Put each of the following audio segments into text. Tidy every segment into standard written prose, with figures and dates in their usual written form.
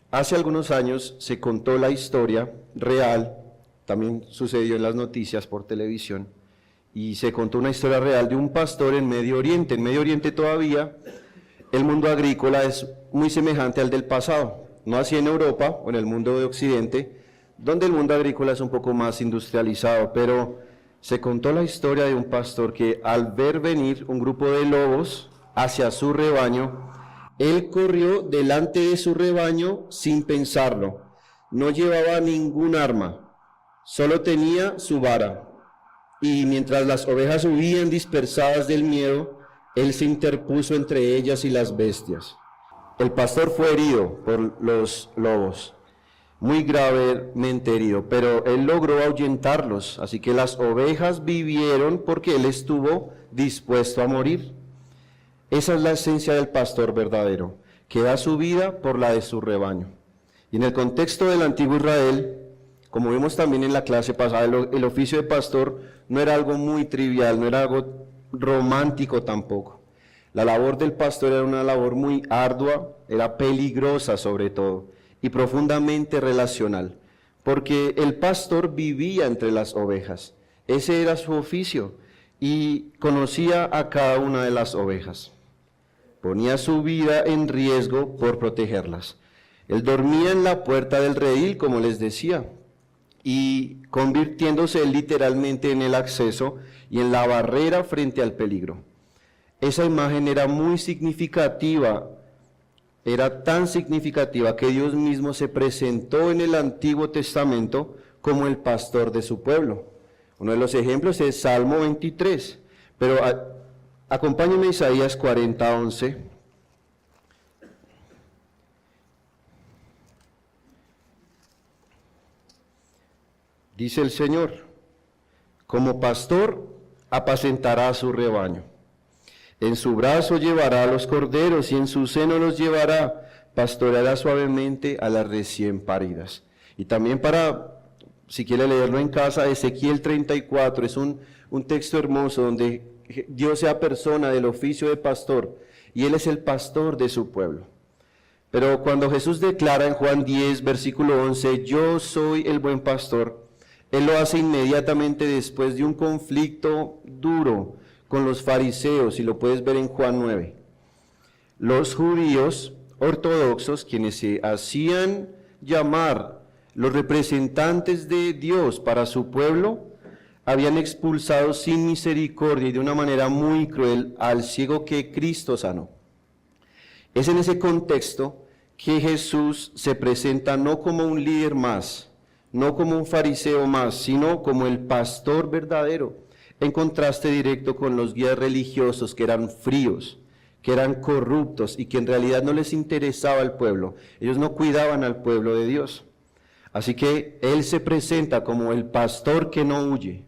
Hace algunos años se contó la historia real, también sucedió en las noticias por televisión, y se contó una historia real de un pastor en Medio Oriente. En Medio Oriente todavía el mundo agrícola es muy semejante al del pasado, no así en Europa o en el mundo de Occidente, donde el mundo agrícola es un poco más industrializado, pero se contó la historia de un pastor que al ver venir un grupo de lobos hacia su rebaño, él corrió delante de su rebaño sin pensarlo, no llevaba ningún arma, solo tenía su vara, y mientras las ovejas huían dispersadas del miedo, él se interpuso entre ellas y las bestias. El pastor fue herido por los lobos, muy gravemente herido, pero él logró ahuyentarlos, así que las ovejas vivieron porque él estuvo dispuesto a morir. Esa es la esencia del pastor verdadero, que da su vida por la de su rebaño. Y en el contexto del antiguo Israel, como vimos también en la clase pasada, el oficio de pastor no era algo muy trivial, no era algo romántico tampoco. La labor del pastor era una labor muy ardua, era peligrosa sobre todo, y profundamente relacional, porque el pastor vivía entre las ovejas, ese era su oficio, y conocía a cada una de las ovejas. Ponía su vida en riesgo por protegerlas. Él dormía en la puerta del redil, como les decía, y convirtiéndose literalmente en el acceso y en la barrera frente al peligro. Esa imagen era muy significativa, era tan significativa que Dios mismo se presentó en el Antiguo Testamento como el pastor de su pueblo. Uno de los ejemplos es Salmo 23, pero acompáñenme a Isaías 40:11. Dice el Señor, como pastor apacentará a su rebaño. En su brazo llevará a los corderos y en su seno los llevará, pastoreará suavemente a las recién paridas. Y también si quiere leerlo en casa, Ezequiel 34, es un texto hermoso donde Dios sea persona del oficio de pastor y Él es el pastor de su pueblo. Pero cuando Jesús declara en Juan 10, versículo 11, yo soy el buen pastor, Él lo hace inmediatamente después de un conflicto duro con los fariseos, y lo puedes ver en Juan 9. Los judíos ortodoxos, quienes se hacían llamar los representantes de Dios para su pueblo, habían expulsado sin misericordia y de una manera muy cruel al ciego que Cristo sanó. Es en ese contexto que Jesús se presenta no como un líder más, no como un fariseo más, sino como el pastor verdadero, en contraste directo con los guías religiosos que eran fríos, que eran corruptos y que en realidad no les interesaba al pueblo. Ellos no cuidaban al pueblo de Dios. Así que Él se presenta como el pastor que no huye,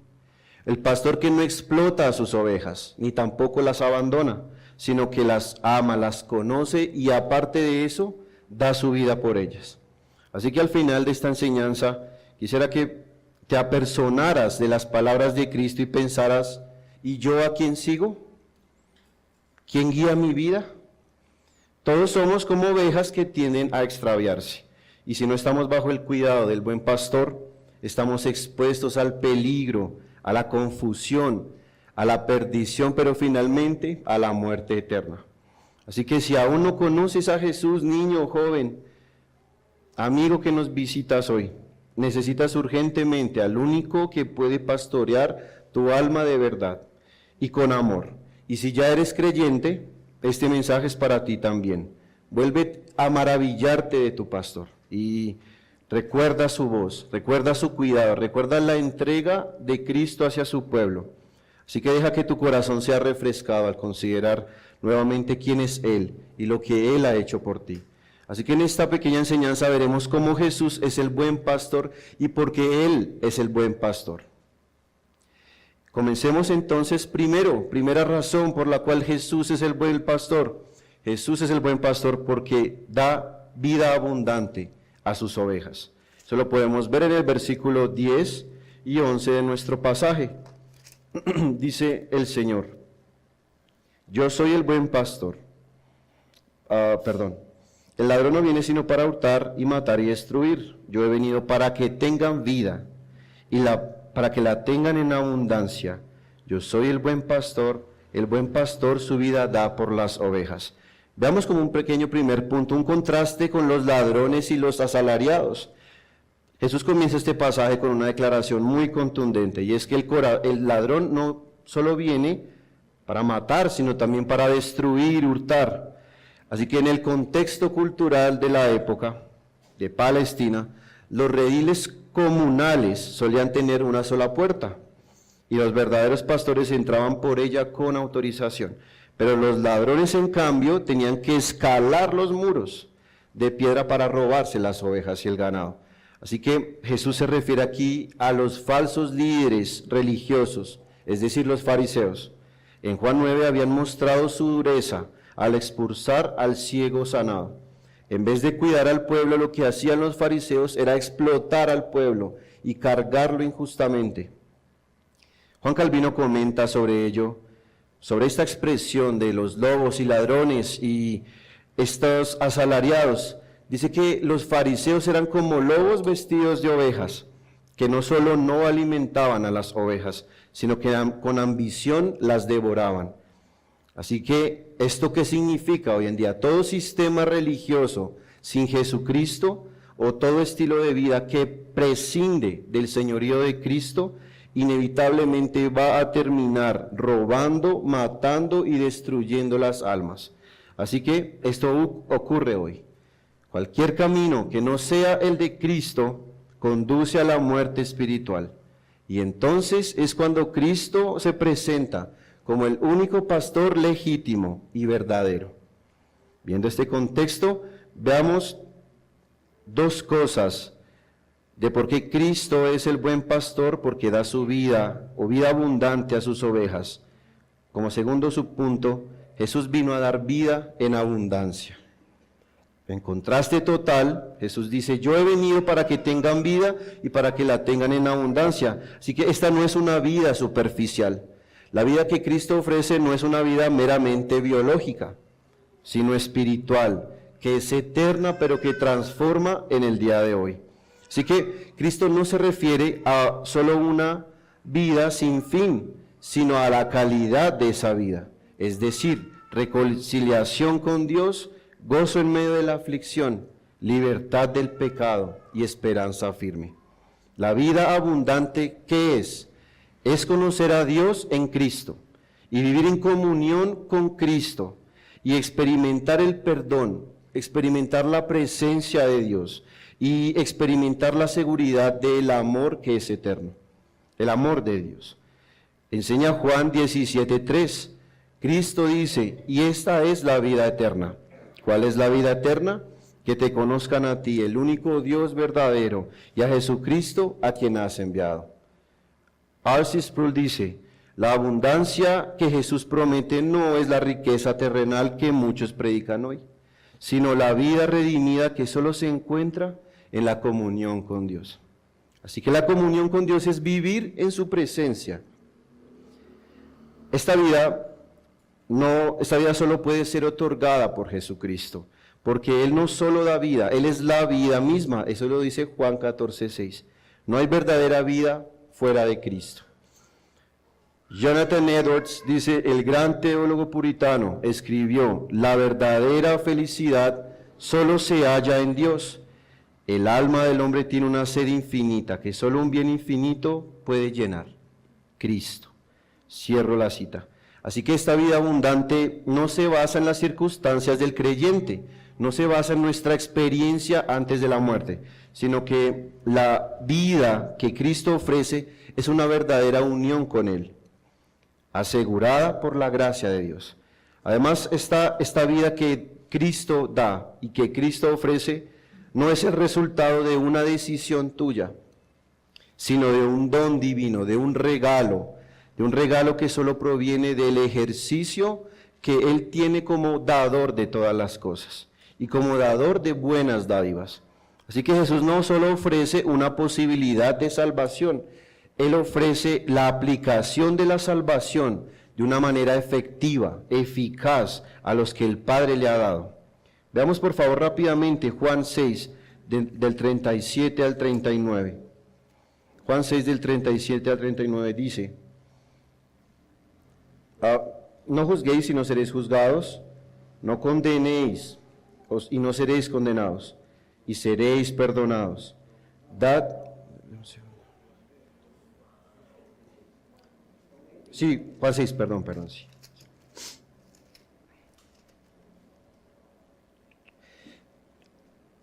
el pastor que no explota a sus ovejas, ni tampoco las abandona, sino que las ama, las conoce y aparte de eso, da su vida por ellas. Así que al final de esta enseñanza, quisiera que te apersonaras de las palabras de Cristo y pensaras, ¿y yo a quién sigo? ¿Quién guía mi vida? Todos somos como ovejas que tienden a extraviarse. Y si no estamos bajo el cuidado del buen pastor, estamos expuestos al peligro, a la confusión, a la perdición, pero finalmente a la muerte eterna. Así que si aún no conoces a Jesús, niño o joven, amigo que nos visitas hoy, necesitas urgentemente al único que puede pastorear tu alma de verdad y con amor. Y si ya eres creyente, este mensaje es para ti también. Vuelve a maravillarte de tu pastor y recuerda su voz, recuerda su cuidado, recuerda la entrega de Cristo hacia su pueblo. Así que deja que tu corazón sea refrescado al considerar nuevamente quién es Él y lo que Él ha hecho por ti. Así que en esta pequeña enseñanza veremos cómo Jesús es el buen pastor y por qué Él es el buen pastor. Comencemos entonces primera razón por la cual Jesús es el buen pastor. Jesús es el buen pastor porque da vida abundante a sus ovejas. Eso lo podemos ver en el versículo 10 y 11 de nuestro pasaje. Dice el Señor, yo soy el buen pastor. El ladrón no viene sino para hurtar y matar y destruir. Yo he venido para que tengan vida y para que la tengan en abundancia. Yo soy el buen pastor su vida da por las ovejas. Veamos como un pequeño primer punto, un contraste con los ladrones y los asalariados. Jesús comienza este pasaje con una declaración muy contundente, y es que el ladrón no solo viene para matar, sino también para destruir, hurtar. Así que en el contexto cultural de la época de Palestina, los rediles comunales solían tener una sola puerta, y los verdaderos pastores entraban por ella con autorización. Pero los ladrones, en cambio, tenían que escalar los muros de piedra para robarse las ovejas y el ganado. Así que Jesús se refiere aquí a los falsos líderes religiosos, es decir, los fariseos. En Juan 9 habían mostrado su dureza al expulsar al ciego sanado. En vez de cuidar al pueblo, lo que hacían los fariseos era explotar al pueblo y cargarlo injustamente. Juan Calvino comenta sobre ello, sobre esta expresión de los lobos y ladrones y estos asalariados. Dice que los fariseos eran como lobos vestidos de ovejas, que no solo no alimentaban a las ovejas, sino que con ambición las devoraban. Así que, ¿esto qué significa hoy en día? Todo sistema religioso sin Jesucristo o todo estilo de vida que prescinde del señorío de Cristo, inevitablemente va a terminar robando, matando y destruyendo las almas. Así que esto ocurre hoy. Cualquier camino que no sea el de Cristo conduce a la muerte espiritual. Y entonces es cuando Cristo se presenta como el único pastor legítimo y verdadero. Viendo este contexto, veamos dos cosas de por qué Cristo es el buen pastor, porque da su vida o vida abundante a sus ovejas. Como segundo subpunto, Jesús vino a dar vida en abundancia. En contraste total, Jesús dice, yo he venido para que tengan vida y para que la tengan en abundancia. Así que esta no es una vida superficial. La vida que Cristo ofrece no es una vida meramente biológica, sino espiritual, que es eterna pero que transforma en el día de hoy. Así que Cristo no se refiere a solo una vida sin fin, sino a la calidad de esa vida. Es decir, reconciliación con Dios, gozo en medio de la aflicción, libertad del pecado y esperanza firme. La vida abundante, ¿qué es? Es conocer a Dios en Cristo y vivir en comunión con Cristo y experimentar el perdón, experimentar la presencia de Dios y experimentar la seguridad del amor que es eterno, el amor de Dios. Enseña Juan 17:3. Cristo dice, y esta es la vida eterna. ¿Cuál es la vida eterna? Que te conozcan a ti, el único Dios verdadero, y a Jesucristo a quien has enviado. R.C. Sproul dice, la abundancia que Jesús promete no es la riqueza terrenal que muchos predican hoy, sino la vida redimida que solo se encuentra en la comunión con Dios. Así que la comunión con Dios es vivir en su presencia. Esta vida solo puede ser otorgada por Jesucristo, porque Él no solo da vida, Él es la vida misma. Eso lo dice Juan 14:6. No hay verdadera vida fuera de Cristo. Jonathan Edwards dice, el gran teólogo puritano escribió, la verdadera felicidad solo se halla en Dios. El alma del hombre tiene una sed infinita que solo un bien infinito puede llenar, Cristo. Cierro la cita. Así que esta vida abundante no se basa en las circunstancias del creyente, no se basa en nuestra experiencia antes de la muerte, sino que la vida que Cristo ofrece es una verdadera unión con Él, asegurada por la gracia de Dios. Además, esta vida que Cristo da y que Cristo ofrece no es el resultado de una decisión tuya, sino de un don divino, de un regalo que solo proviene del ejercicio que Él tiene como dador de todas las cosas y como dador de buenas dádivas. Así que Jesús no solo ofrece una posibilidad de salvación, Él ofrece la aplicación de la salvación de una manera efectiva, eficaz a los que el Padre le ha dado. Veamos por favor rápidamente Juan 6, del 37 al 39. Juan 6 del 37 al 39 dice, no juzguéis y no seréis juzgados, no condenéis y no seréis condenados, y seréis perdonados. Juan 6, perdón, sí.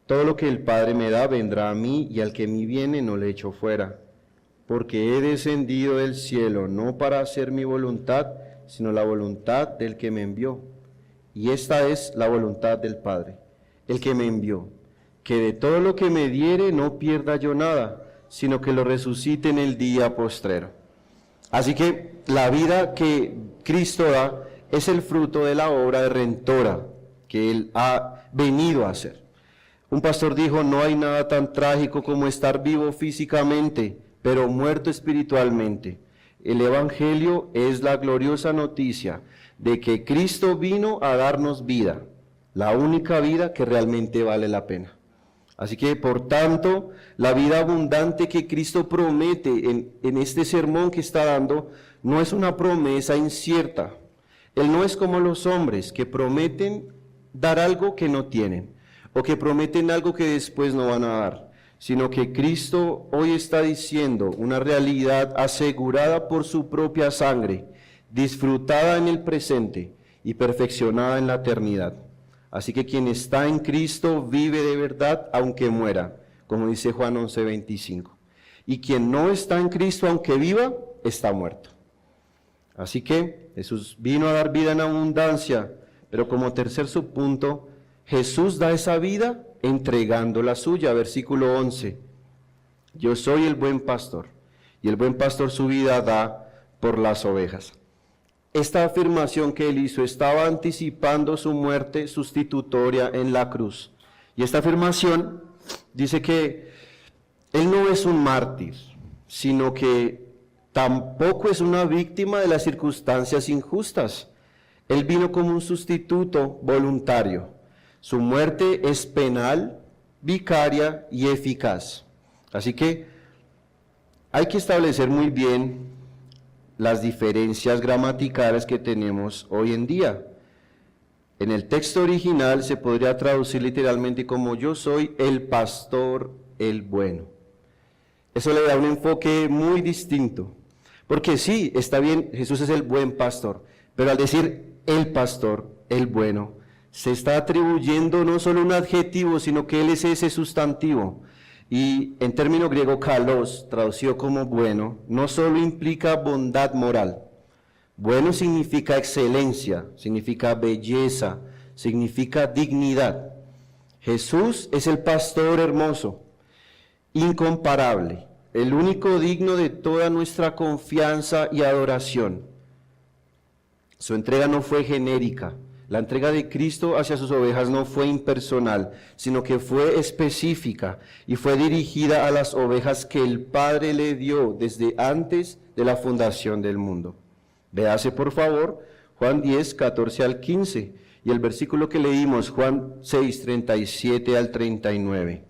Todo lo que el Padre me da vendrá a mí, y al que a mí viene no le echo fuera, porque he descendido del cielo no para hacer mi voluntad, sino la voluntad del que me envió. Y esta es la voluntad del Padre, el que me envió, que de todo lo que me diere no pierda yo nada, sino que lo resucite en el día postrero. Así que la vida que Cristo da es el fruto de la obra redentora que Él ha venido a hacer. Un pastor dijo, no hay nada tan trágico como estar vivo físicamente, pero muerto espiritualmente. El Evangelio es la gloriosa noticia de que Cristo vino a darnos vida, la única vida que realmente vale la pena. Así que, por tanto, la vida abundante que Cristo promete en este sermón que está dando, no es una promesa incierta. Él no es como los hombres que prometen dar algo que no tienen, o que prometen algo que después no van a dar, sino que Cristo hoy está diciendo una realidad asegurada por su propia sangre, disfrutada en el presente y perfeccionada en la eternidad. Así que quien está en Cristo vive de verdad aunque muera, como dice Juan 11:25. Y quien no está en Cristo aunque viva, está muerto. Así que Jesús vino a dar vida en abundancia, pero como tercer subpunto, Jesús da esa vida entregando la suya. Versículo 11. Yo soy el buen pastor, y el buen pastor su vida da por las ovejas. Esta afirmación que él hizo estaba anticipando su muerte sustitutoria en la cruz. Y esta afirmación dice que él no es un mártir, sino que tampoco es una víctima de las circunstancias injustas. Él vino como un sustituto voluntario. Su muerte es penal, vicaria y eficaz. Así que hay que establecer muy bien las diferencias gramaticales que tenemos hoy en día. En el texto original se podría traducir literalmente como yo soy el pastor, el bueno. Eso le da un enfoque muy distinto, porque sí, está bien, Jesús es el buen pastor, pero al decir el pastor, el bueno, se está atribuyendo no solo un adjetivo, sino que Él es ese sustantivo. Y en término griego, kalos, traducido como bueno, no solo implica bondad moral. Bueno significa excelencia, significa belleza, significa dignidad. Jesús es el pastor hermoso, incomparable, el único digno de toda nuestra confianza y adoración. Su entrega no fue genérica. La entrega de Cristo hacia sus ovejas no fue impersonal, sino que fue específica y fue dirigida a las ovejas que el Padre le dio desde antes de la fundación del mundo. Véase por favor Juan 10, 14 al 15 y el versículo que leímos, Juan 6, 37 al 39.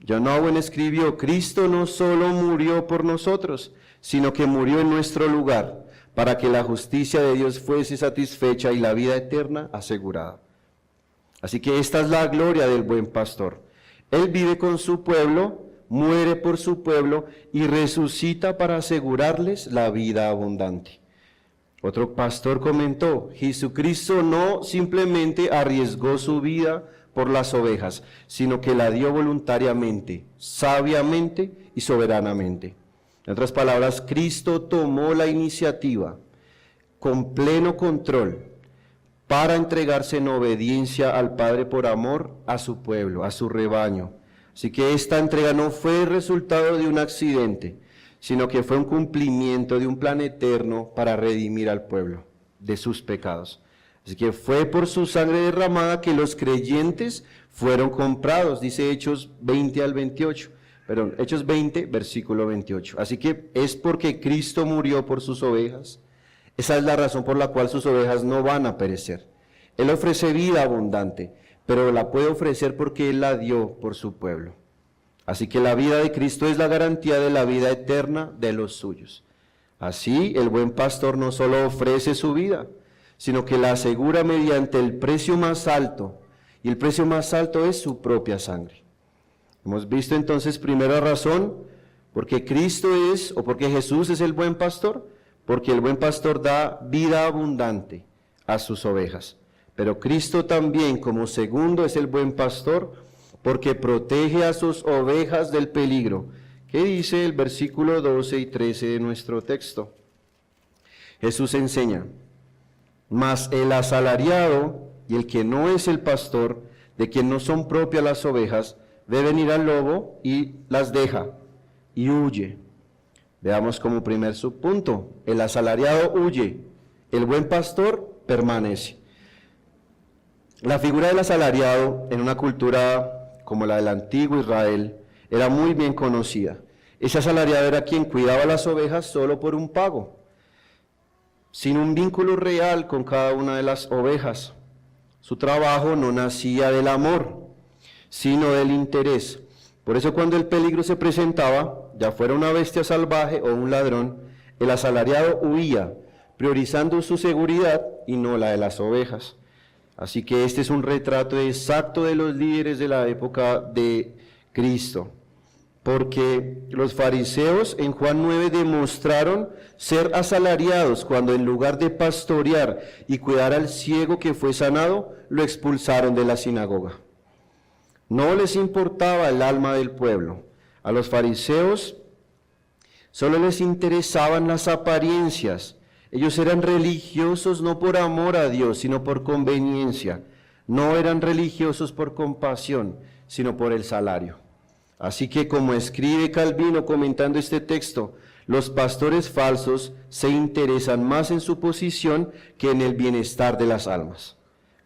John Owen escribió, Cristo no solo murió por nosotros, sino que murió en nuestro lugar, para que la justicia de Dios fuese satisfecha y la vida eterna asegurada. Así que esta es la gloria del buen pastor. Él vive con su pueblo, muere por su pueblo y resucita para asegurarles la vida abundante. Otro pastor comentó, Jesucristo no simplemente arriesgó su vida por las ovejas, sino que la dio voluntariamente, sabiamente y soberanamente. En otras palabras, Cristo tomó la iniciativa con pleno control para entregarse en obediencia al Padre por amor a su pueblo, a su rebaño. Así que esta entrega no fue el resultado de un accidente, sino que fue un cumplimiento de un plan eterno para redimir al pueblo de sus pecados. Así que fue por su sangre derramada que los creyentes fueron comprados, dice Hechos 20 al 28. Perdón, Hechos 20, versículo 28. Así que es porque Cristo murió por sus ovejas. Esa es la razón por la cual sus ovejas no van a perecer. Él ofrece vida abundante, pero la puede ofrecer porque Él la dio por su pueblo. Así que la vida de Cristo es la garantía de la vida eterna de los suyos. Así, el buen pastor no solo ofrece su vida, sino que la asegura mediante el precio más alto, y el precio más alto es su propia sangre. Hemos visto entonces, primera razón, porque Cristo es, o porque Jesús es el buen pastor, porque el buen pastor da vida abundante a sus ovejas. Pero Cristo también, como segundo, es el buen pastor, porque protege a sus ovejas del peligro. ¿Qué dice el versículo 12 y 13 de nuestro texto? Jesús enseña: mas el asalariado y el que no es el pastor, de quien no son propias las ovejas, ve venir al lobo y las deja, y huye. Veamos como primer subpunto: el asalariado huye, el buen pastor permanece. La figura del asalariado en una cultura como la del antiguo Israel era muy bien conocida. Ese asalariado era quien cuidaba las ovejas solo por un pago, sin un vínculo real con cada una de las ovejas. Su trabajo no nacía del amor, sino del interés. Por eso cuando el peligro se presentaba, ya fuera una bestia salvaje o un ladrón, el asalariado huía, priorizando su seguridad y no la de las ovejas. Así que este es un retrato exacto de los líderes de la época de Cristo, porque los fariseos en Juan 9 demostraron ser asalariados cuando en lugar de pastorear y cuidar al ciego que fue sanado, lo expulsaron de la sinagoga. No les importaba el alma del pueblo. A los fariseos solo les interesaban las apariencias. Ellos eran religiosos no por amor a Dios, sino por conveniencia. No eran religiosos por compasión, sino por el salario. Así que, como escribe Calvino comentando este texto, los pastores falsos se interesan más en su posición que en el bienestar de las almas.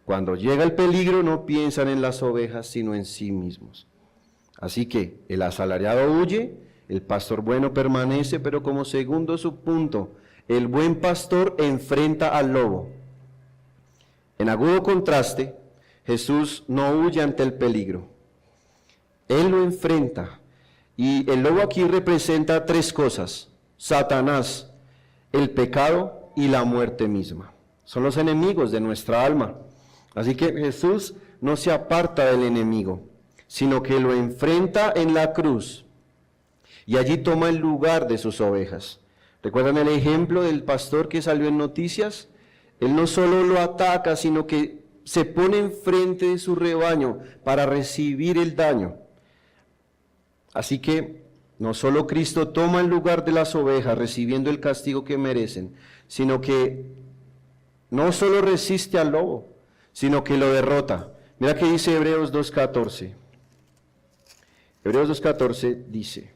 Cuando llega el peligro no piensan en las ovejas, sino en sí mismos. Así que el asalariado huye, el pastor bueno permanece, pero como segundo subpunto, el buen pastor enfrenta al lobo. En agudo contraste, Jesús no huye ante el peligro. Él lo enfrenta. Y el lobo aquí representa tres cosas: Satanás, el pecado y la muerte misma. Son los enemigos de nuestra alma. Así que Jesús no se aparta del enemigo, sino que lo enfrenta en la cruz y allí toma el lugar de sus ovejas. ¿Recuerdan el ejemplo del pastor que salió en noticias? Él no solo lo ataca, sino que se pone enfrente de su rebaño para recibir el daño. Así que no solo Cristo toma el lugar de las ovejas recibiendo el castigo que merecen, sino que no solo resiste al lobo, sino que lo derrota. Mira que dice Hebreos 2.14. Hebreos 2.14 dice,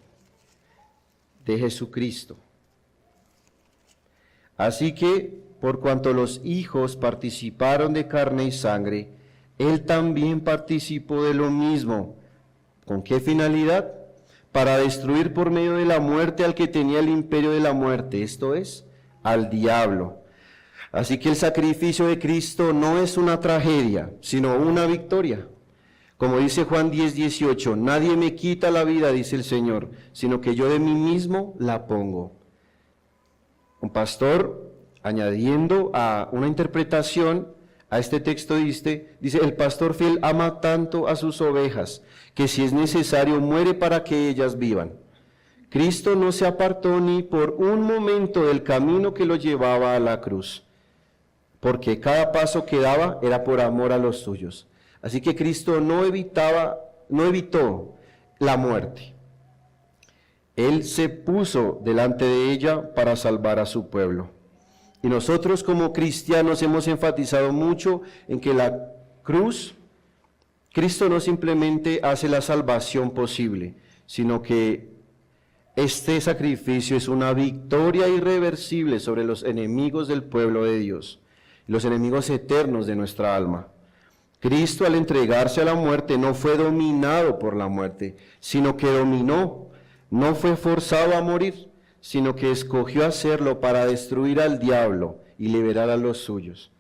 de Jesucristo: así que, por cuanto los hijos participaron de carne y sangre, Él también participó de lo mismo. ¿Con qué finalidad? Para destruir por medio de la muerte al que tenía el imperio de la muerte, esto es, al diablo. Así que el sacrificio de Cristo no es una tragedia, sino una victoria. Como dice Juan 10:18, nadie me quita la vida, dice el Señor, sino que yo de mí mismo la pongo. Un pastor, añadiendo a una interpretación a este texto, dice, el pastor fiel ama tanto a sus ovejas, que si es necesario muere para que ellas vivan. Cristo no se apartó ni por un momento del camino que lo llevaba a la cruz, porque cada paso que daba era por amor a los suyos. Así que Cristo no evitó la muerte. Él se puso delante de ella para salvar a su pueblo. Y nosotros como cristianos hemos enfatizado mucho en que la cruz, Cristo no simplemente hace la salvación posible, sino que este sacrificio es una victoria irreversible sobre los enemigos del pueblo de Dios, los enemigos eternos de nuestra alma. Cristo, al entregarse a la muerte, no fue dominado por la muerte, sino que dominó. No fue forzado a morir, sino que escogió hacerlo para destruir al diablo y liberar a los suyos.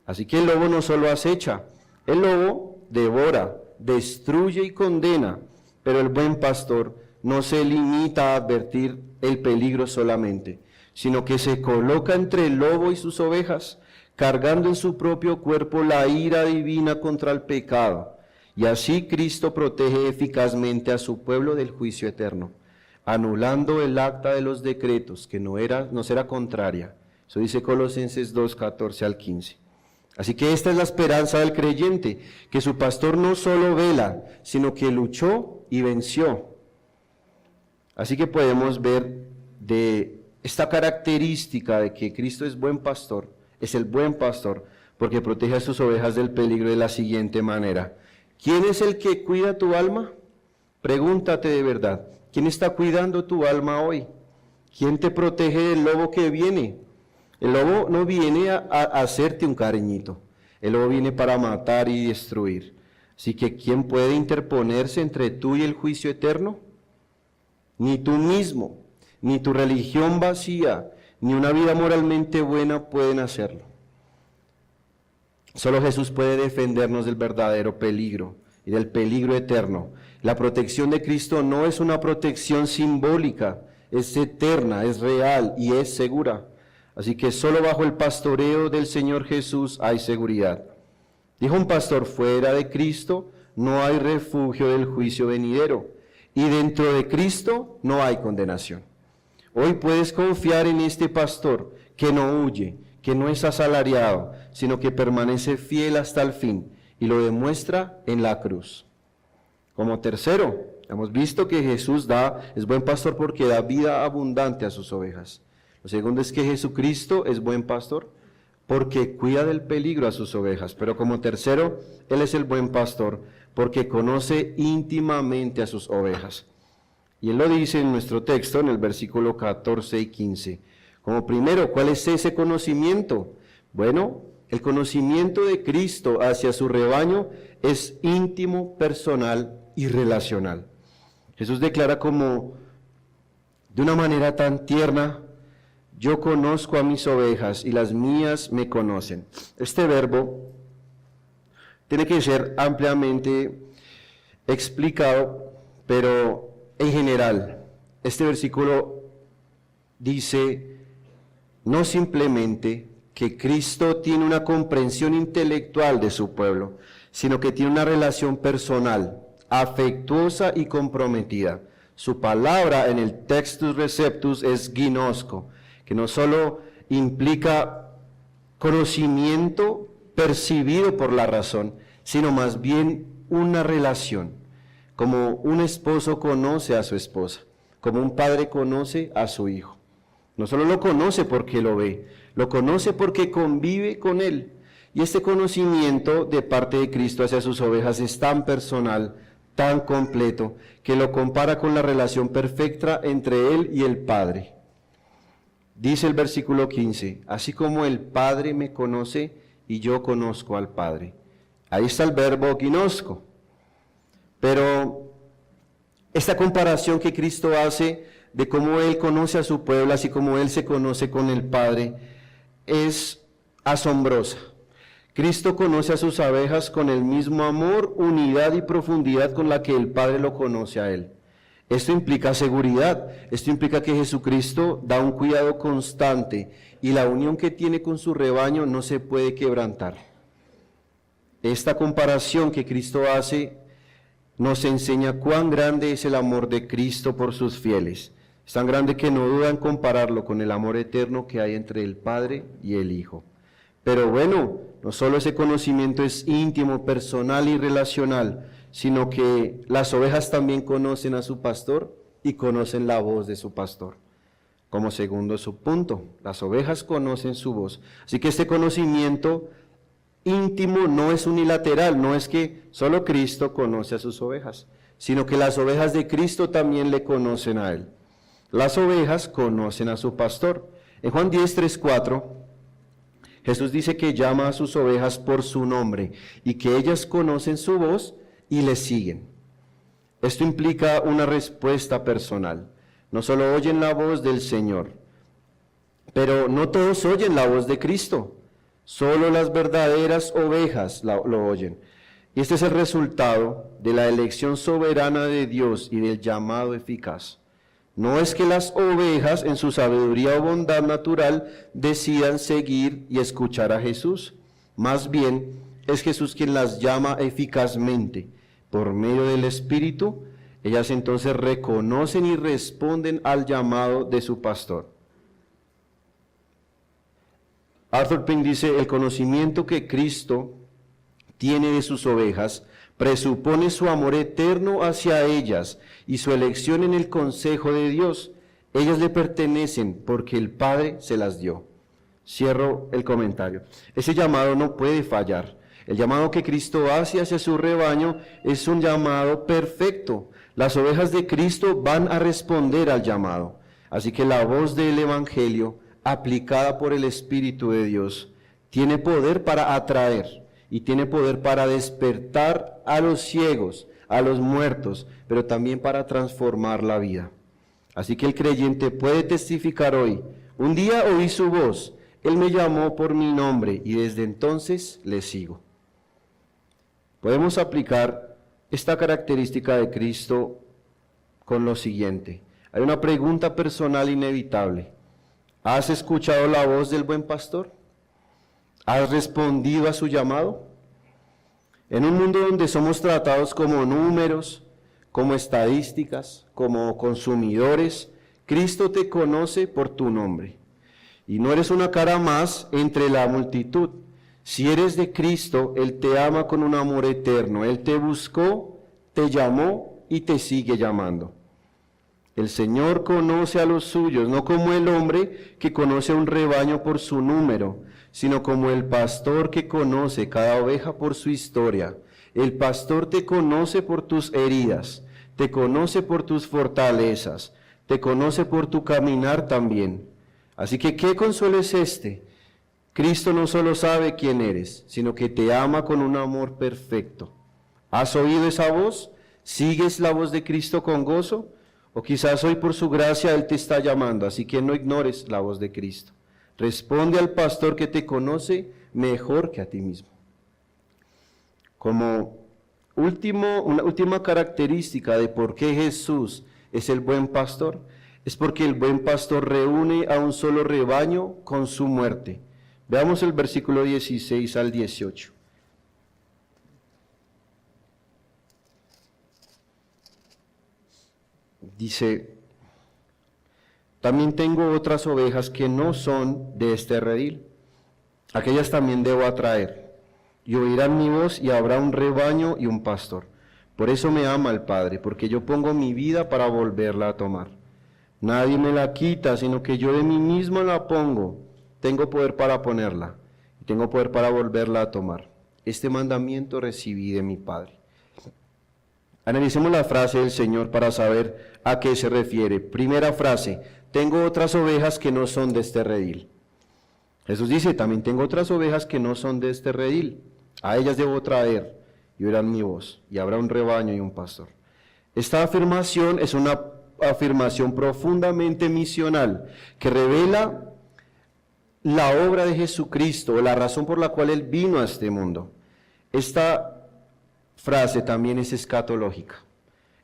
Así que el lobo no solo acecha, el lobo devora, destruye y condena, pero el buen pastor no se limita a advertir el peligro solamente, sino que se coloca entre el lobo y sus ovejas, cargando en su propio cuerpo la ira divina contra el pecado. Y así Cristo protege eficazmente a su pueblo del juicio eterno, anulando el acta de los decretos, que no será contraria. Eso dice Colosenses 2, 14 al 15. Así que esta es la esperanza del creyente, que su pastor no solo vela, sino que luchó y venció. Así que podemos ver de esta característica de que Cristo es buen pastor, es el buen pastor, porque protege a sus ovejas del peligro de la siguiente manera. ¿Quién es el que cuida tu alma? Pregúntate de verdad, ¿quién está cuidando tu alma hoy? ¿Quién te protege del lobo que viene? El lobo no viene a hacerte un cariñito, el lobo viene para matar y destruir. Así que ¿quién puede interponerse entre tú y el juicio eterno? Ni tú mismo, ni tu religión vacía, ni una vida moralmente buena pueden hacerlo. Solo Jesús puede defendernos del verdadero peligro y del peligro eterno. La protección de Cristo no es una protección simbólica, es eterna, es real y es segura. Así que solo bajo el pastoreo del Señor Jesús hay seguridad. Dijo un pastor: fuera de Cristo no hay refugio del juicio venidero, y dentro de Cristo no hay condenación. Hoy puedes confiar en este pastor que no huye, que no es asalariado, sino que permanece fiel hasta el fin, y lo demuestra en la cruz. Como tercero, hemos visto que Jesús es buen pastor porque da vida abundante a sus ovejas. Lo segundo es que Jesucristo es buen pastor porque cuida del peligro a sus ovejas. Pero como tercero, Él es el buen pastor porque conoce íntimamente a sus ovejas. Y Él lo dice en nuestro texto, en el versículo 14 y 15. Como primero, ¿cuál es ese conocimiento? Bueno, el conocimiento de Cristo hacia su rebaño es íntimo, personal y relacional. Jesús declara como de una manera tan tierna: yo conozco a mis ovejas y las mías me conocen. Este verbo tiene que ser ampliamente explicado, pero en general, este versículo dice no simplemente que Cristo tiene una comprensión intelectual de su pueblo, sino que tiene una relación personal, afectuosa y comprometida. Su palabra en el Textus Receptus es ginosco, que no solo implica conocimiento percibido por la razón, sino más bien una relación, como un esposo conoce a su esposa, como un padre conoce a su hijo. No solo lo conoce porque lo ve, lo conoce porque convive con él. Y este conocimiento de parte de Cristo hacia sus ovejas es tan personal, tan completo, que lo compara con la relación perfecta entre él y el Padre. Dice el versículo 15, así como el Padre me conoce y yo conozco al Padre. Ahí está el verbo ginosco. Pero esta comparación que Cristo hace de cómo Él conoce a su pueblo, así como Él se conoce con el Padre, es asombrosa. Cristo conoce a sus ovejas con el mismo amor, unidad y profundidad con la que el Padre lo conoce a Él. Esto implica seguridad, esto implica que Jesucristo da un cuidado constante y la unión que tiene con su rebaño no se puede quebrantar. Esta comparación que Cristo hace nos enseña cuán grande es el amor de Cristo por sus fieles. Es tan grande que no dudan compararlo con el amor eterno que hay entre el Padre y el Hijo. Pero bueno, no solo ese conocimiento es íntimo, personal y relacional, sino que las ovejas también conocen a su pastor y conocen la voz de su pastor. Como segundo subpunto, las ovejas conocen su voz. Así que este conocimiento íntimo no es unilateral, no es que solo Cristo conoce a sus ovejas, sino que las ovejas de Cristo también le conocen a Él. Las ovejas conocen a su pastor. En Juan 10, 3, 4, Jesús dice que llama a sus ovejas por su nombre y que ellas conocen su voz y le siguen. Esto implica una respuesta personal. No solo oyen la voz del Señor, pero no todos oyen la voz de Cristo. Solo las verdaderas ovejas lo oyen. Y este es el resultado de la elección soberana de Dios y del llamado eficaz. No es que las ovejas en su sabiduría o bondad natural decidan seguir y escuchar a Jesús. Más bien es Jesús quien las llama eficazmente. Por medio del Espíritu, ellas entonces reconocen y responden al llamado de su pastor. Arthur Pink dice, el conocimiento que Cristo tiene de sus ovejas presupone su amor eterno hacia ellas y su elección en el consejo de Dios. Ellas le pertenecen porque el Padre se las dio. Cierro el comentario. Ese llamado no puede fallar. El llamado que Cristo hace hacia su rebaño es un llamado perfecto. Las ovejas de Cristo van a responder al llamado. Así que la voz del Evangelio, aplicada por el Espíritu de Dios, tiene poder para atraer y tiene poder para despertar a los ciegos, a los muertos, pero también para transformar la vida. Así que el creyente puede testificar hoy: un día oí su voz, Él me llamó por mi nombre y desde entonces le sigo. Podemos aplicar esta característica de Cristo con lo siguiente. Hay una pregunta personal inevitable. ¿Has escuchado la voz del buen pastor? ¿Has respondido a su llamado? En un mundo donde somos tratados como números, como estadísticas, como consumidores, Cristo te conoce por tu nombre. Y no eres una cara más entre la multitud. Si eres de Cristo, Él te ama con un amor eterno. Él te buscó, te llamó y te sigue llamando. El Señor conoce a los suyos, no como el hombre que conoce a un rebaño por su número, sino como el pastor que conoce cada oveja por su historia. El pastor te conoce por tus heridas, te conoce por tus fortalezas, te conoce por tu caminar también. Así que, ¿qué consuelo es este? Cristo no solo sabe quién eres, sino que te ama con un amor perfecto. ¿Has oído esa voz? ¿Sigues la voz de Cristo con gozo? O quizás hoy por su gracia Él te está llamando, así que no ignores la voz de Cristo. Responde al pastor que te conoce mejor que a ti mismo. Como una última característica de por qué Jesús es el buen pastor, es porque el buen pastor reúne a un solo rebaño con su muerte. Veamos el versículo 16 al 18. Dice: también tengo otras ovejas que no son de este redil. Aquellas también debo atraer, y oirán mi voz, y habrá un rebaño y un pastor. Por eso me ama el Padre, porque yo pongo mi vida para volverla a tomar. Nadie me la quita, sino que yo de mí mismo la pongo. Tengo poder para ponerla, y tengo poder para volverla a tomar. Este mandamiento recibí de mi Padre. Analicemos la frase del Señor para saber a qué se refiere. Primera frase: tengo otras ovejas que no son de este redil. Jesús dice: también tengo otras ovejas que no son de este redil. A ellas debo traer, y oirán mi voz, y habrá un rebaño y un pastor. Esta afirmación es una afirmación profundamente misional, que revela la obra de Jesucristo, la razón por la cual Él vino a este mundo. Esta frase también es escatológica.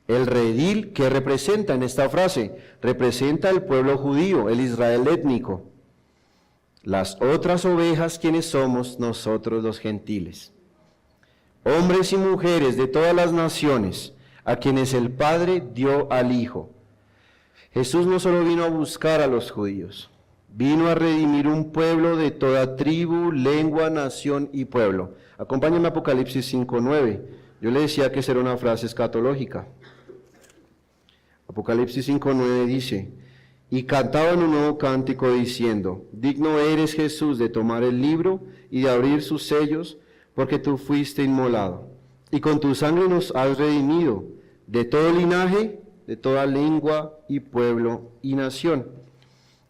El redil, ¿qué representa en esta frase? Representa el pueblo judío, el Israel étnico. Las otras ovejas, ¿quiénes somos? Nosotros los gentiles. Hombres y mujeres de todas las naciones, a quienes el Padre dio al Hijo. Jesús no solo vino a buscar a los judíos, vino a redimir un pueblo de toda tribu, lengua, nación y pueblo. Acompáñenme a Apocalipsis 5:9. Yo le decía que esa era una frase escatológica. Apocalipsis 5:9 dice: y cantaban un nuevo cántico diciendo: digno eres, Jesús, de tomar el libro y de abrir sus sellos, porque tú fuiste inmolado, y con tu sangre nos has redimido de todo linaje, de toda lengua y pueblo y nación.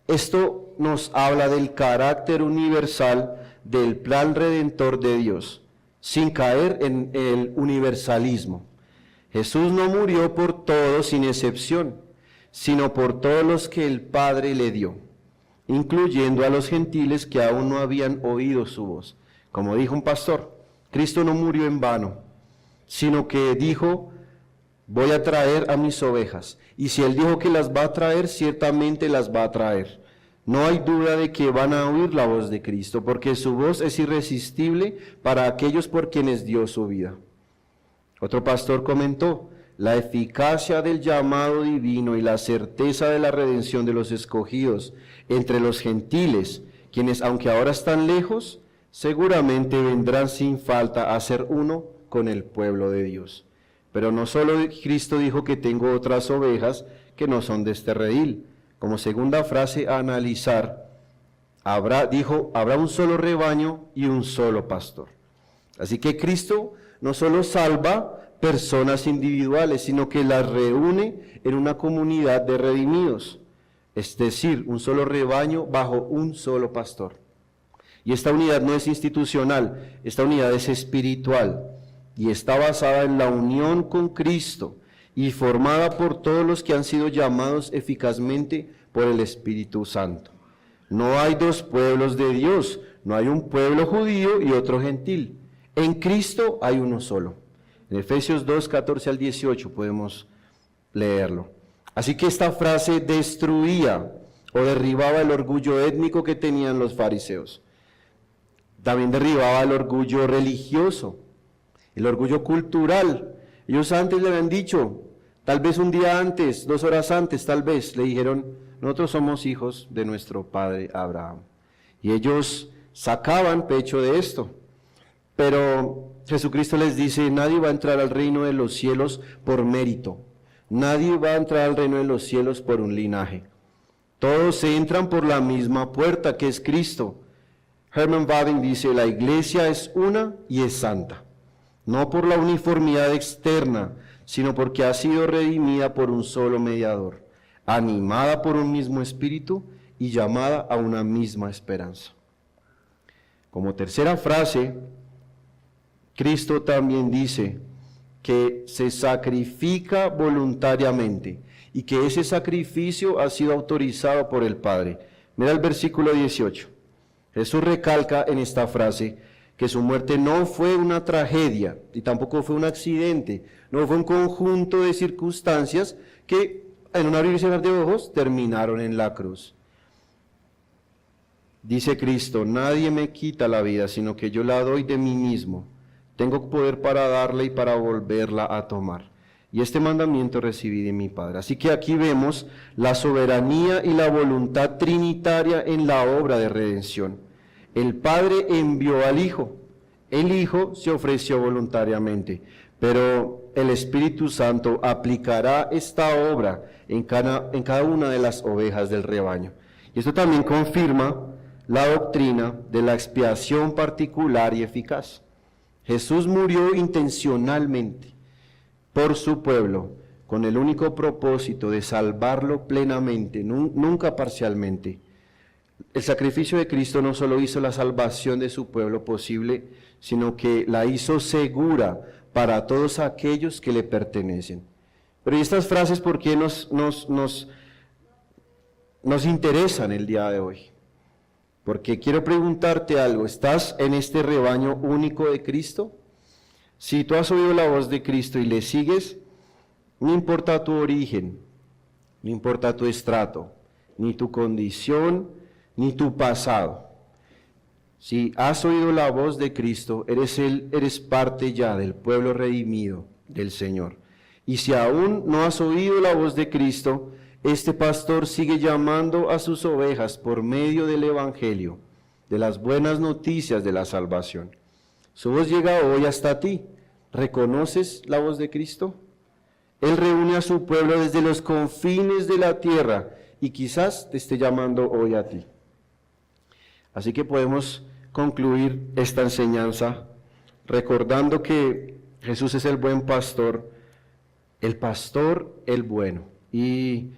Esto nos habla del carácter universal del plan redentor de Dios, sin caer en el universalismo. Jesús no murió por todos sin excepción, sino por todos los que el Padre le dio. incluyendo a los gentiles que aún no habían oído su voz. Como dijo un pastor, Cristo no murió en vano, sino que dijo, voy a traer a mis ovejas. Y si Él dijo que las va a traer, ciertamente las va a traer. No hay duda de que van a oír la voz de Cristo, porque su voz es irresistible para aquellos por quienes dio su vida. Otro pastor comentó, la eficacia del llamado divino y la certeza de la redención de los escogidos entre los gentiles, quienes aunque ahora están lejos, seguramente vendrán sin falta a ser uno con el pueblo de Dios. Pero no solo Cristo dijo que tengo otras ovejas que no son de este redil. Como segunda frase a analizar, habrá un solo rebaño y un solo pastor. Así que Cristo no solo salva personas individuales, sino que las reúne en una comunidad de redimidos, es decir, un solo rebaño bajo un solo pastor. Y esta unidad no es institucional, esta unidad es espiritual y está basada en la unión con Cristo y formada por todos los que han sido llamados eficazmente por el Espíritu Santo. No hay dos pueblos de Dios, no hay un pueblo judío y otro gentil. En Cristo hay uno solo. En Efesios 2, 14 al 18 podemos leerlo. Así que esta frase destruía o derribaba el orgullo étnico que tenían los fariseos. También derribaba el orgullo religioso, el orgullo cultural. Ellos antes le habían dicho, tal vez un día antes, 2 horas antes, tal vez, le dijeron, nosotros somos hijos de nuestro padre Abraham. Y ellos sacaban pecho de esto. Pero Jesucristo les dice, nadie va a entrar al reino de los cielos por mérito. Nadie va a entrar al reino de los cielos por un linaje. Todos entran por la misma puerta que es Cristo. Herman Bavinck dice, la iglesia es una y es santa. No por la uniformidad externa, sino porque ha sido redimida por un solo mediador, animada por un mismo espíritu y llamada a una misma esperanza. Como tercera frase, Cristo también dice que se sacrifica voluntariamente y que ese sacrificio ha sido autorizado por el Padre. Mira el versículo 18. Jesús recalca en esta frase que su muerte no fue una tragedia y tampoco fue un accidente, no fue un conjunto de circunstancias que en un abrir y cerrar de ojos terminaron en la cruz. Dice Cristo, nadie me quita la vida, sino que yo la doy de mí mismo. Tengo poder para darla y para volverla a tomar. Y este mandamiento recibí de mi Padre. Así que aquí vemos la soberanía y la voluntad trinitaria en la obra de redención. El Padre envió al Hijo. El Hijo se ofreció voluntariamente. Pero el Espíritu Santo aplicará esta obra en cada una de las ovejas del rebaño. Y esto también confirma la doctrina de la expiación particular y eficaz. Jesús murió intencionalmente por su pueblo, con el único propósito de salvarlo plenamente, nunca parcialmente. El sacrificio de Cristo no solo hizo la salvación de su pueblo posible, sino que la hizo segura para todos aquellos que le pertenecen. Pero ¿y estas frases por qué nos interesan el día de hoy? Porque quiero preguntarte algo, ¿estás en este rebaño único de Cristo? Si tú has oído la voz de Cristo y le sigues, no importa tu origen, no importa tu estrato, ni tu condición, ni tu pasado. Si has oído la voz de Cristo, eres parte ya del pueblo redimido del Señor. Y si aún no has oído la voz de Cristo, este pastor sigue llamando a sus ovejas por medio del Evangelio, de las buenas noticias de la salvación. Su voz llega hoy hasta ti. ¿Reconoces la voz de Cristo? Él reúne a su pueblo desde los confines de la tierra y quizás te esté llamando hoy a ti. Así que podemos concluir esta enseñanza recordando que Jesús es el buen pastor el bueno. Y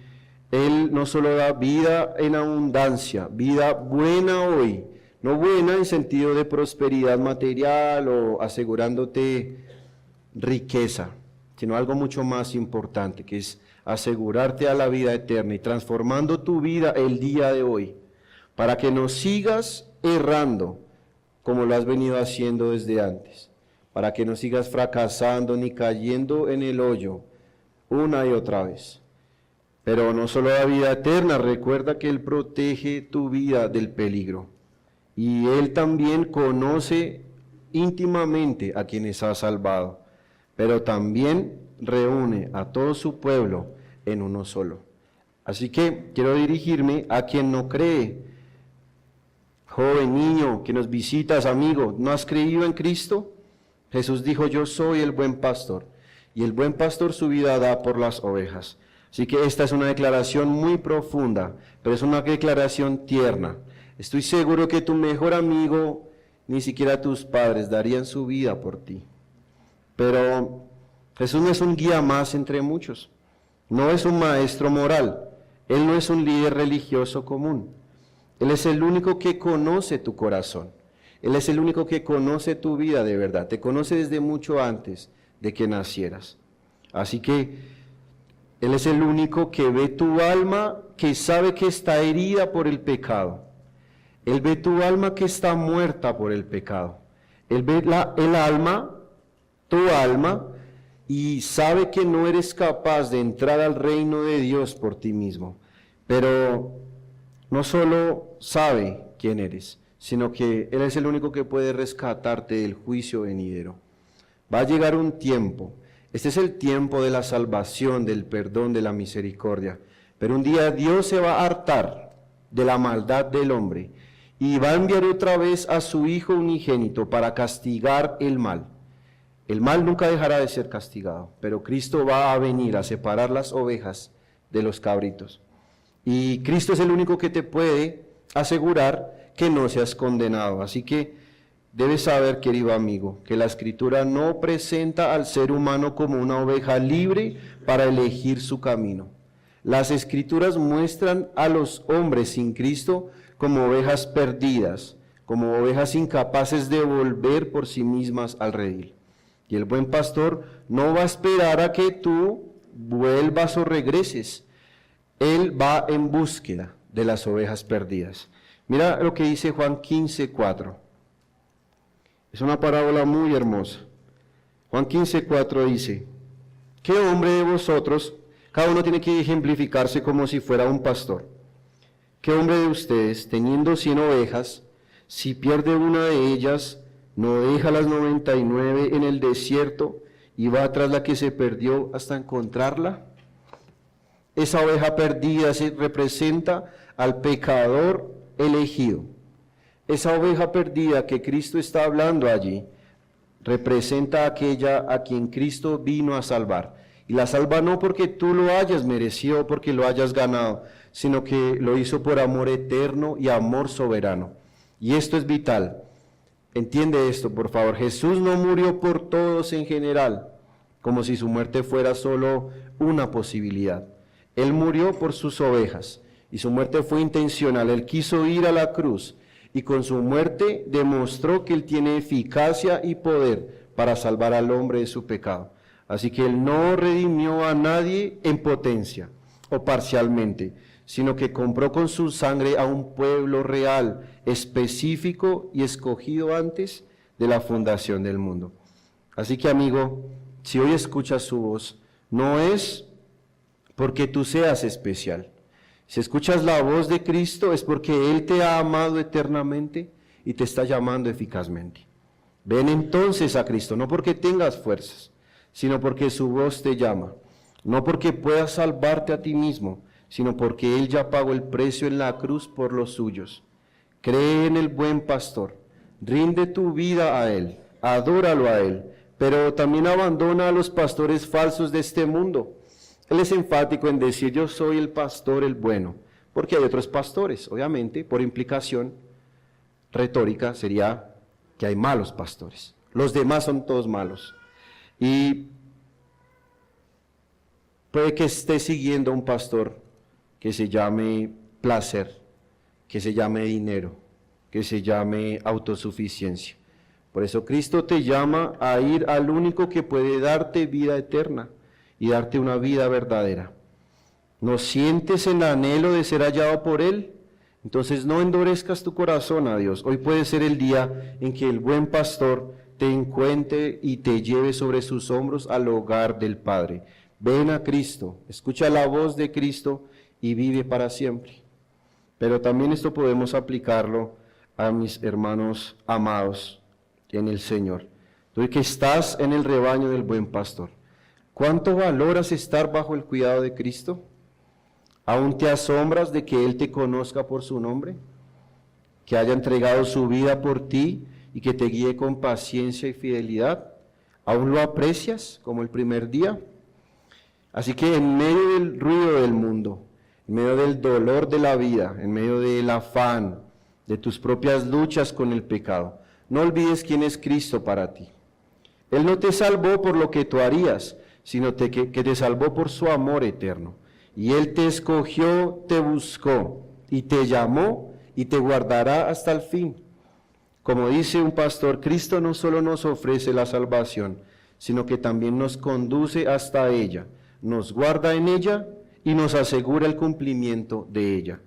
Él no solo da vida en abundancia, vida buena hoy, no buena en sentido de prosperidad material o asegurándote riqueza, sino algo mucho más importante, que es asegurarte a la vida eterna y transformando tu vida el día de hoy, para que no sigas errando como lo has venido haciendo desde antes, para que no sigas fracasando ni cayendo en el hoyo una y otra vez. Pero no solo la vida eterna, recuerda que Él protege tu vida del peligro. Y Él también conoce íntimamente a quienes ha salvado, pero también reúne a todo su pueblo en uno solo. Así que quiero dirigirme a quien no cree. Joven, niño, que nos visitas, amigo, ¿no has creído en Cristo? Jesús dijo, yo soy el buen pastor, y el buen pastor su vida da por las ovejas. Así que esta es una declaración muy profunda, pero es una declaración tierna. Estoy seguro que tu mejor amigo, ni siquiera tus padres, darían su vida por ti. Pero Jesús no es un guía más entre muchos, no es un maestro moral, Él no es un líder religioso común. Él es el único que conoce tu corazón. Él es el único que conoce tu vida de verdad. Te conoce desde mucho antes de que nacieras. Así que Él es el único que ve tu alma, que sabe que está herida por el pecado. Él ve tu alma que está muerta por el pecado. Él ve tu alma, y sabe que no eres capaz de entrar al reino de Dios por ti mismo. Pero no solo sabe quién eres, sino que Él es el único que puede rescatarte del juicio venidero. Va a llegar un tiempo, este es el tiempo de la salvación, del perdón, de la misericordia, pero un día Dios se va a hartar de la maldad del hombre y va a enviar otra vez a su Hijo unigénito para castigar el mal. El mal nunca dejará de ser castigado, pero Cristo va a venir a separar las ovejas de los cabritos. Y Cristo es el único que te puede asegurar que no seas condenado. Así que debes saber, querido amigo, que la Escritura no presenta al ser humano como una oveja libre para elegir su camino. Las Escrituras muestran a los hombres sin Cristo como ovejas perdidas, como ovejas incapaces de volver por sí mismas al redil. Y el buen pastor no va a esperar a que tú vuelvas o regreses. Él va en búsqueda de las ovejas perdidas. Mira lo que dice Juan 15:4. Es una parábola muy hermosa. Juan 15:4 dice, ¿qué hombre de vosotros? Cada uno tiene que ejemplificarse como si fuera un pastor. ¿Qué hombre de ustedes, teniendo 100 ovejas, si pierde una de ellas, no deja las 99 en el desierto y va tras la que se perdió hasta encontrarla? Esa oveja perdida se representa al pecador elegido. Esa oveja perdida que Cristo está hablando allí representa a aquella a quien Cristo vino a salvar. Y la salva no porque tú lo hayas merecido, porque lo hayas ganado, sino que lo hizo por amor eterno y amor soberano. Y esto es vital. Entiende esto, por favor. Jesús no murió por todos en general, como si su muerte fuera solo una posibilidad. Él murió por sus ovejas y su muerte fue intencional. Él quiso ir a la cruz y con su muerte demostró que Él tiene eficacia y poder para salvar al hombre de su pecado. Así que Él no redimió a nadie en potencia o parcialmente, sino que compró con su sangre a un pueblo real, específico y escogido antes de la fundación del mundo. Así que, amigo, si hoy escuchas su voz, no es porque tú seas especial. Si escuchas la voz de Cristo es porque Él te ha amado eternamente y te está llamando eficazmente. Ven entonces a Cristo, no porque tengas fuerzas, sino porque su voz te llama, no porque puedas salvarte a ti mismo, sino porque Él ya pagó el precio en la cruz por los suyos. Cree en el buen pastor, rinde tu vida a Él, adóralo a Él, pero también abandona a los pastores falsos de este mundo. Él es enfático en decir, yo soy el pastor el bueno, porque hay otros pastores, obviamente, por implicación retórica sería que hay malos pastores. Los demás son todos malos. Y puede que esté siguiendo a un pastor que se llame placer, que se llame dinero, que se llame autosuficiencia. Por eso Cristo te llama a ir al único que puede darte vida eterna y darte una vida verdadera. ¿No sientes el anhelo de ser hallado por Él? Entonces no endurezcas tu corazón a Dios. Hoy puede ser el día en que el buen pastor te encuentre y te lleve sobre sus hombros al hogar del Padre. Ven a Cristo, escucha la voz de Cristo y vive para siempre. Pero también esto podemos aplicarlo a mis hermanos amados en el Señor. Tú que estás en el rebaño del buen pastor, ¿cuánto valoras estar bajo el cuidado de Cristo? ¿Aún te asombras de que Él te conozca por su nombre? ¿Que haya entregado su vida por ti y que te guíe con paciencia y fidelidad? ¿Aún lo aprecias como el primer día? Así que en medio del ruido del mundo, en medio del dolor de la vida, en medio del afán, de tus propias luchas con el pecado, no olvides quién es Cristo para ti. Él no te salvó por lo que tú harías, sino que te salvó por su amor eterno. Y Él te escogió, te buscó y te llamó y te guardará hasta el fin. Como dice un pastor, Cristo no solo nos ofrece la salvación, sino que también nos conduce hasta ella, nos guarda en ella y nos asegura el cumplimiento de ella.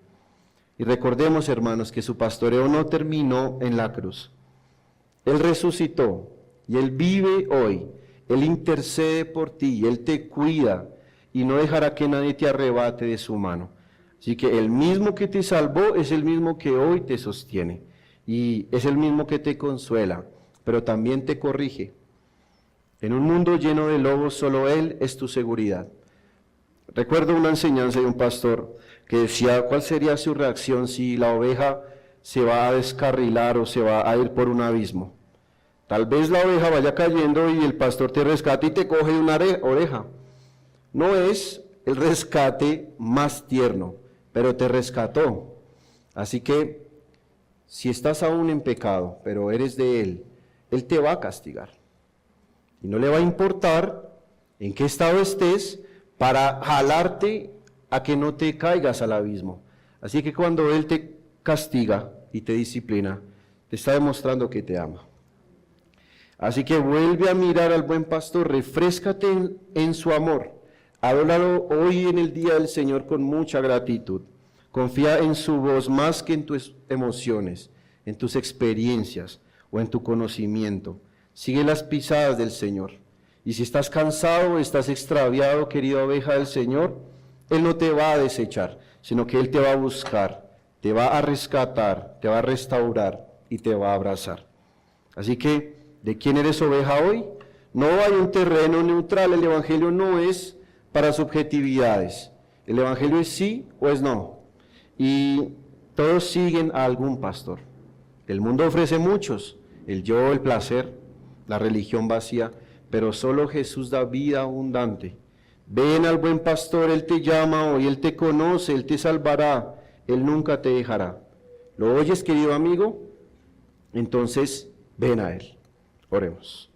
Y recordemos, hermanos, que su pastoreo no terminó en la cruz. Él resucitó y Él vive hoy. Él intercede por ti, Él te cuida y no dejará que nadie te arrebate de su mano. Así que el mismo que te salvó es el mismo que hoy te sostiene y es el mismo que te consuela, pero también te corrige. En un mundo lleno de lobos, solo Él es tu seguridad. Recuerdo una enseñanza de un pastor que decía cuál sería su reacción si la oveja se va a descarrilar o se va a ir por un abismo. Tal vez la oveja vaya cayendo y el pastor te rescate y te coge de una oreja. No es el rescate más tierno, pero te rescató. Así que si estás aún en pecado, pero eres de Él, Él te va a castigar. Y no le va a importar en qué estado estés para jalarte a que no te caigas al abismo. Así que cuando Él te castiga y te disciplina, te está demostrando que te ama. Así que vuelve a mirar al buen pastor, refréscate en su amor. Adóralo hoy en el día del Señor con mucha gratitud. Confía en su voz más que en tus emociones, en tus experiencias o en tu conocimiento. Sigue las pisadas del Señor. Y si estás cansado o estás extraviado, querida oveja del Señor, Él no te va a desechar, sino que Él te va a buscar, te va a rescatar, te va a restaurar y te va a abrazar. Así que, ¿de quién eres oveja hoy? No hay un terreno neutral, el Evangelio no es para subjetividades. El Evangelio es sí o es no. Y todos siguen a algún pastor. El mundo ofrece muchos, el yo, el placer, la religión vacía, pero solo Jesús da vida abundante. Ven al buen pastor, Él te llama hoy, Él te conoce, Él te salvará, Él nunca te dejará. ¿Lo oyes, querido amigo? Entonces, ven a Él. Oremos.